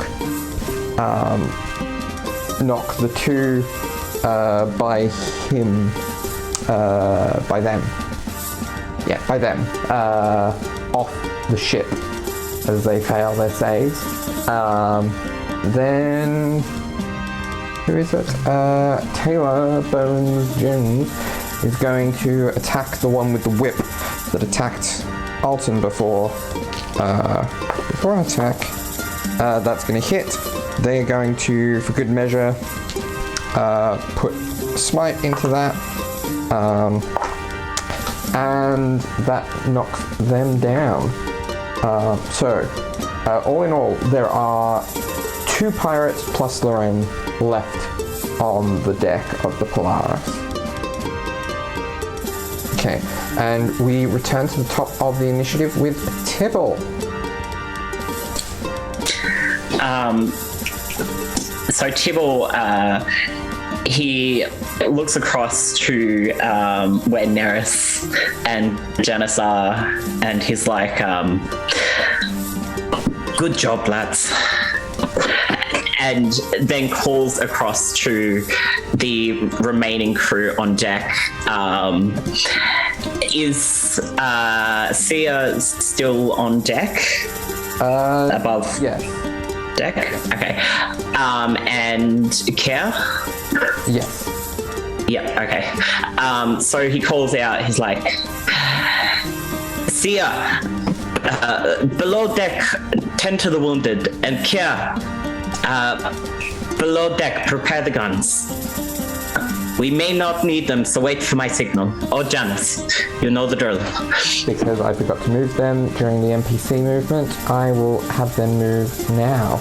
the two by them off the ship as they fail their saves. Then who is it? Taylor Bones Jones is going to attack the one with the whip that attacked Alton before attack. That's going to hit. They're going to, for good measure, put smite into that, and that knocks them down. So, all in all, there are 2 pirates plus Loren left on the deck of the Polaris. Okay, and we return to the top of the initiative with Tibble. So Tibble, he looks across to where Neris and Janice are, and he's like, "Good job, lads." And then calls across to the remaining crew on deck. Is Sia still on deck? Above? Yeah. Deck? Okay. And 𝘐𝘏? Yes. Yep, okay. So he calls out, he's like, Sia, below deck, tend to the wounded, and 𝘐𝘏, below deck, prepare the guns. We may not need them, so wait for my signal. Oh, Janice, you know the drill. Because I forgot to move them during the NPC movement, I will have them move now.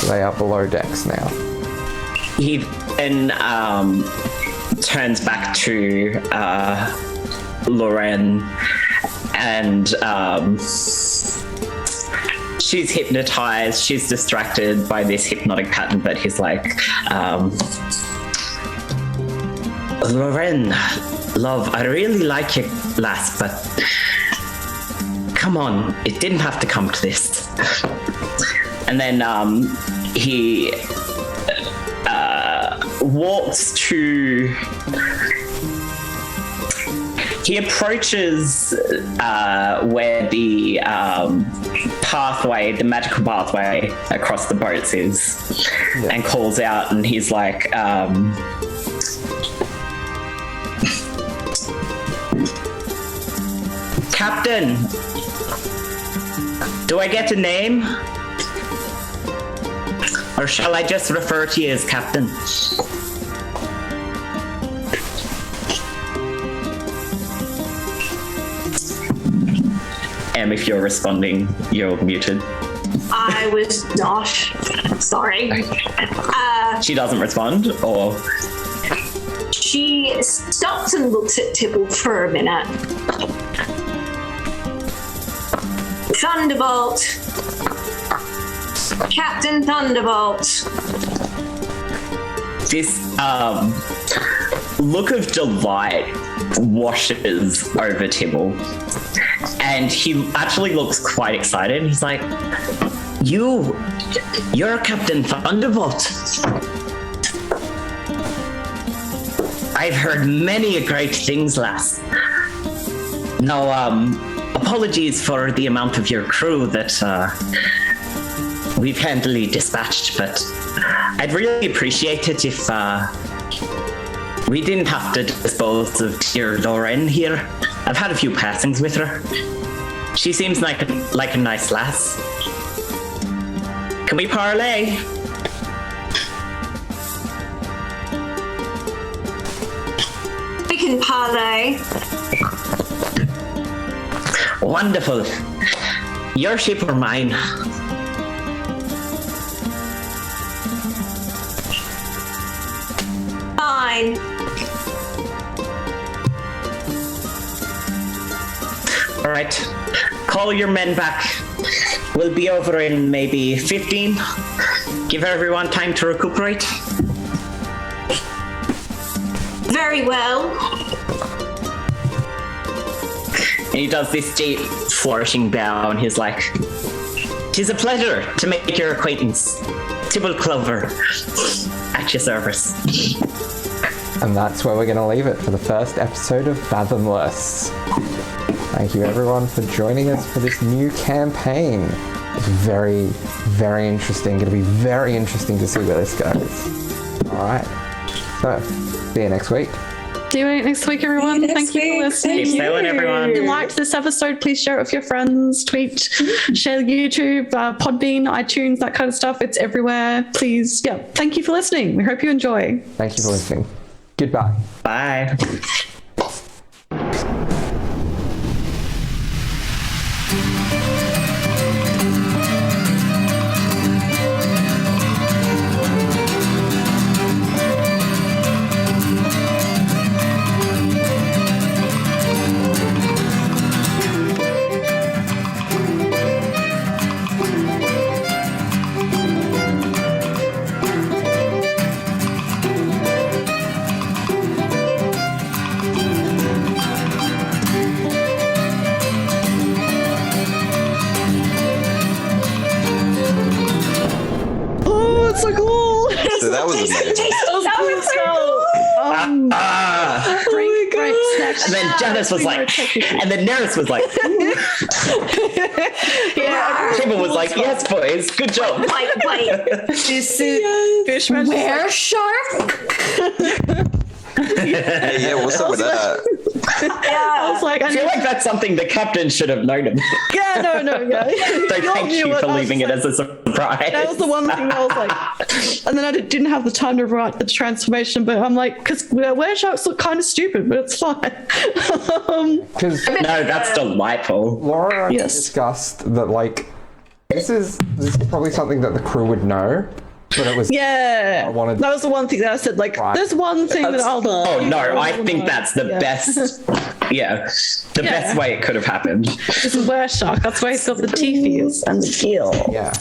They are below decks now. He then turns back to Lauren, and she's hypnotized, she's distracted by this hypnotic pattern, but he's like, Lauren, love, I really like you, lass, but come on, it didn't have to come to this. And then he walks to... He approaches where the pathway, the magical pathway across the boats is, and calls out, and he's like, Captain, do I get a name? Or shall I just refer to you as Captain? If you're responding, you're muted. I was not. Sorry. She doesn't respond, or? She stops and looks at Tibble for a minute. Thunderbolt. Captain Thunderbolt. This look of delight washes over Tibble. And he actually looks quite excited. He's like, you're Captain Thunderbolt. I've heard many great things, lass. Now, apologies for the amount of your crew that we've handily dispatched, but I'd really appreciate it if we didn't have to dispose of dear Lauren here. I've had a few passings with her. She seems like a nice lass. Can we parlay? We can parlay. Wonderful. Your ship or mine? Fine. All right. Call your men back. We'll be over in maybe 15. Give everyone time to recuperate. Very well. And he does this deep, flourishing bow, and he's like, "'Tis a pleasure to make your acquaintance. Tibble Clover, at your service." And that's where we're going to leave it for the first episode of Fathomless. Thank you everyone for joining us for this new campaign. It's very, very interesting. Going to be very interesting to see where this goes. All right. So, see you next week. See you next week, everyone. Thank you for listening. Keep sailing, everyone. If you liked this episode, please share it with your friends, tweet, share YouTube, Podbean, iTunes, that kind of stuff. It's everywhere. Please, thank you for listening. We hope you enjoy. Thank you for listening. Goodbye. Bye. And then Janice was like, and then Neris was like, Tibble was like, yes, boys, good job. Wait. This is Fishman. Where shark? Yeah, what's up with that? I was like, I feel like that's something the captain should have known about. yeah, no, yeah. So thank you for leaving it as a surprise. That was the one thing I was like, and then I didn't have the time to write the transformation, but I'm like, because where sharks look kind of stupid, but it's fine. Because No, that's delightful. Laura Yes. discussed that, like, this is probably something that the crew would know, but it was Yeah, I wanted- that was the one thing that I said. Like, Right. there's one thing that I'll. Oh no, I think that's the best. Yeah, the best way it could have happened. This is where shark. That's why he's got the teeth and the gill. Yeah.